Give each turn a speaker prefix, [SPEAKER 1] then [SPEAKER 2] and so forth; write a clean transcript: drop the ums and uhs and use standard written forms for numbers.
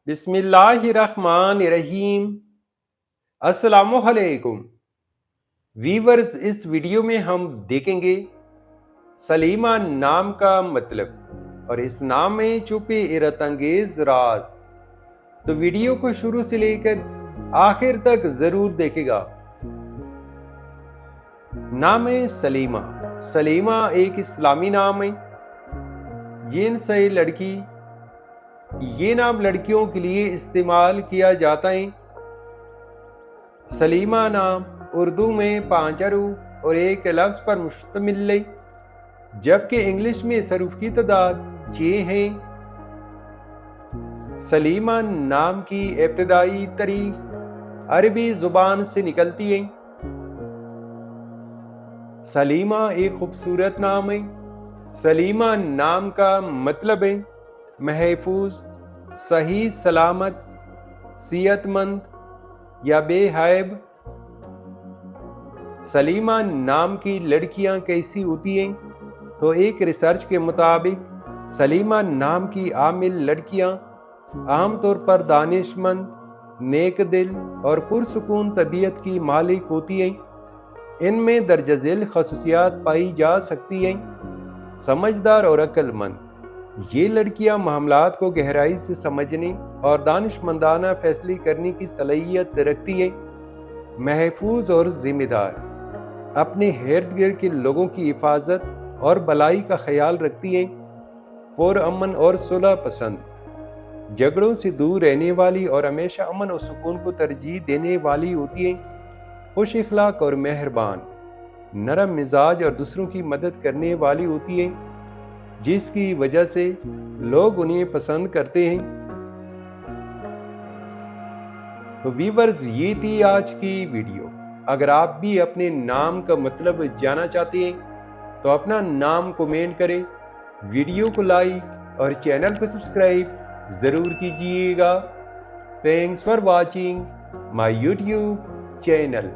[SPEAKER 1] बिस्मिल्लाहिर्रहमानिर्रहीम। अस्सलामुअलैकुम वीवर्स। इस वीडियो में हम देखेंगे सलीमा नाम का मतलब और इस नाम में छुपे हैरत अंगेज राज। तो वीडियो को शुरू से लेकर आखिर तक जरूर देखेगा। नाम है सलीमा। सलीमा एक इस्लामी नाम है। जिनसे लड़की, ये नाम लड़कियों के लिए इस्तेमाल किया जाता है। सलीमा नाम उर्दू में 5 हरूफ और एक लफ्ज़ पर मुश्तमिल है, जबकि इंग्लिश में हरूफ की तादाद 6 है। सलीमा नाम की इब्तिदाई तारीख अरबी जुबान से निकलती है। सलीमा एक खूबसूरत नाम है। सलीमा नाम का मतलब है महफूज, सही सलामत, सेहतमंद या बेहैब। सलीमा नाम की लड़कियां कैसी होती हैं? तो एक रिसर्च के मुताबिक सलीमा नाम की आमिल लड़कियां आमतौर पर दानिशमंद, नेक दिल और पुरसुकून तबीयत की मालिक होती हैं। इनमें दर्ज झेल खसूसियात पाई जा सकती हैं। समझदार और अक्लमंद, ये लड़कियां मामलात को गहराई से समझने और दानिशमंदाना फैसले करने की सलाहियत रखती हैं। महफूज और जिम्मेदार, अपने इर्द गिर्द के लोगों की हिफाजत और भलाई का ख्याल रखती हैं। पुरअमन और सुलह पसंद, झगड़ों से दूर रहने वाली और हमेशा अमन और सुकून को तरजीह देने वाली होती हैं। खुश इखलाक और मेहरबान, नरम मिजाज और दूसरों की मदद करने वाली होती हैं, जिसकी वजह से लोग उन्हें पसंद करते हैं। तो व्यूअर्स, ये थी आज की वीडियो। अगर आप भी अपने नाम का मतलब जानना चाहते हैं तो अपना नाम कमेंट करें, वीडियो को लाइक और चैनल को सब्सक्राइब जरूर कीजिएगा। Thanks for watching my YouTube channel.